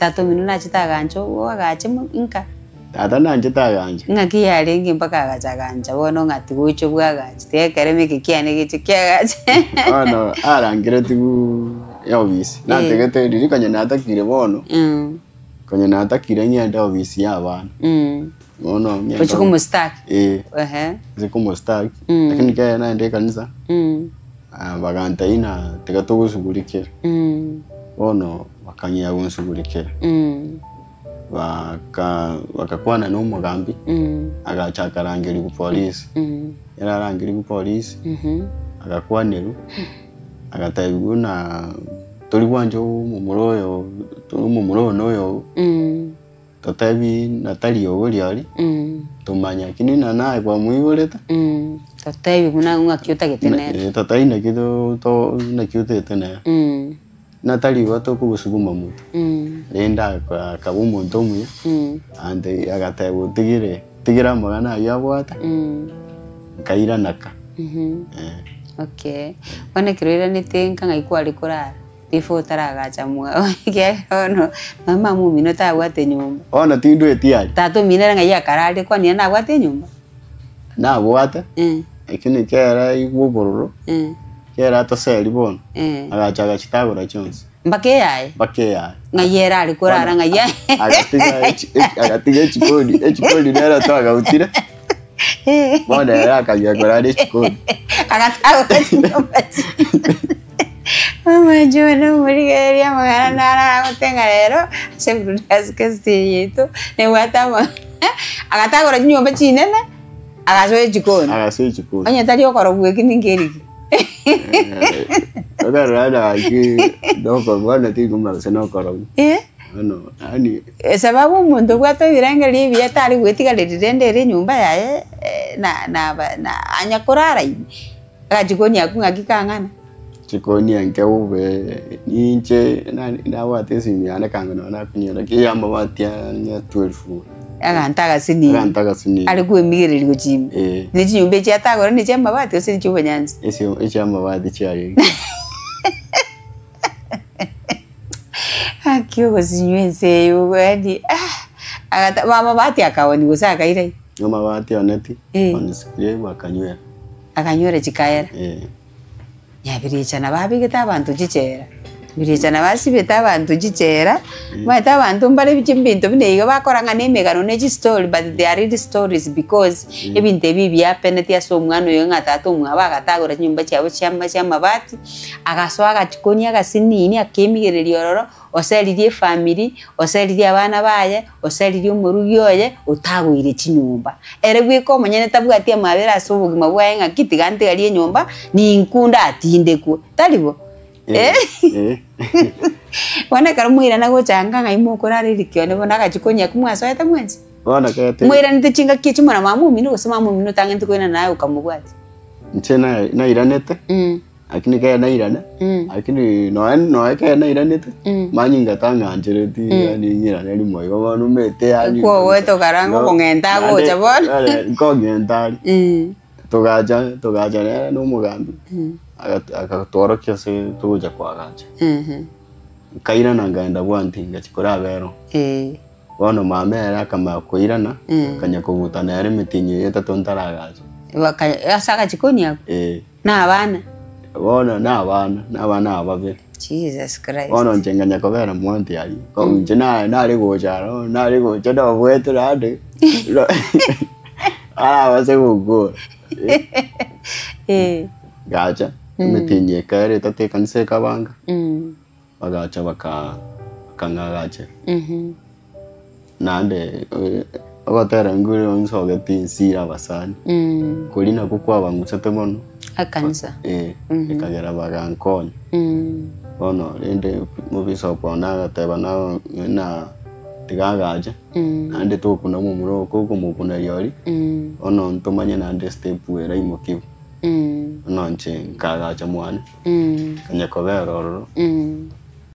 Tato minu na chita gancho wagache inka. Tata na chita gancho. Ngaki yale ngimpaka gacha gancha wono ngati gucho bwagache. Te kareme kikiane gichikiagache. Ono arangire tigu ya ofisi. Na tegete riri kanye natakire bono. Kanye natakire nyenda ofisi y'abana. Ono nyenda. Uchi kumustaki. Zikumustaki. Lakini kaya naende kanisa. Bagantaina tegatugushugurikira. Ono bakanya gushugurikira. Bakakwana n'umugambi. Agachakarangira ku police. Yararangira ku police. Agakwaneru. Agatayiguna tuli bwanjo mu muroyo noyo. Tatabi natali yobuli ali. Tumanya kinina naye kwa muiboleta. Tatabi kuna kyuta getenera. Tatai na kido to na kyuta getenera. Natali wato kubusuguma mutu. Lenda kabumu ntomu. Ande agataye tigira magana yabwata. Kaira naka. Okay. Wana kirira nitenka ngaikwali kurara. Before taragacha mwa. No mama mumi no tagwate nyumba. Ona tindu etiari. Tato minera ngaya karade kwa ni na gwate nyumba. Na bwata. Ekini kera igugororo. Kera to seli bono. Agacha chitagora chonse. Mbake yae. Ngayera ali kurara ngaya. Agatiga chikodi nera to agautira. Bona era akagakora chikodi. Agatago nyumba. Mama Joana muri geria magana nara gutenga rero se brudas castillo ne watama agatagora nyumba chinene agasoe chikoni anya tari okoro gweki ningeriki ogarada ki doko bwana tiguma se no koro no ani sababu umuntu bwato birangeli byatari gwetiga rirendere nyumba yae na anya kurara ibi agachikoni akungakikangana chikoni yanke ube ninche na watesi miana kangana na kunyora kiyamba watia nya 12 agantaga sini ali kwemigirira guchimba ni chinyumba cyatagora ni cyamba bati ose ni cyuba nyanza icyamba bati cyari akyo gozinywense yugadi agata mama bati akawoni gusaka ire mama bati oneti onisikie akanywera chikaera Yabirichana babigeta abantu gichera. Birichana basibeta abantu gichera. Mata abantu mbale bichimbinto bineiga bakoranga nemegano neji story but they are real stories because ebintu ebibi yapeneti aso mwana yo ngatatu mwaba agatagora nyumba cyabo cyamabati agaswaga chikoni agasinini akemigereri ororo oselirie family oselirie abana baye oselirie umurugyoye utagwire chinyumba ere gwiko manyene tabwati amabera aso bugima bwaye ngakitigante ali nyumba ni nkunda atinde ku talibo Wana karamwira nago changa ngaimo korari rikione bona gachikonya kumwaso eta mwenzi bona kete mwira ntichinga kichi mwana mamu minu kusema mamu minu tangenti kwena nayo ukamugwati nchena na iranete akini kaya na irana akini no kaya na iranete manyinga tanga anjereti yani nyira nali moyo banu mete yani ko weto karango kongenta go chabona ko ngenta togaja no mugambi akatora kyose tuja kwa gacha kaira nangaenda bwantinga chikora bero bono mamera kama koirana kanya kugutana yari mitinyo yeta tontaragaje asaka chikoni yako na abana bono na abana ababe Jesus Christ bono njenganya kobera mwanti yari ko njena nari gocharo nari gochado bwetu rade wase gugo gacha mitinye kare tate kanise kabanga bagacha bakangagache nande abatera ngure onsoga tinsira basani kulina kukwa bangusete mono akanisa ekagera bagankonya ono ende mubiso pona gateba na tigagaje nande tokuna mu muroko ko mukuna yori ono ntomanya nande step wera imokibu nonche nkagacha mwana kanya kobera ororo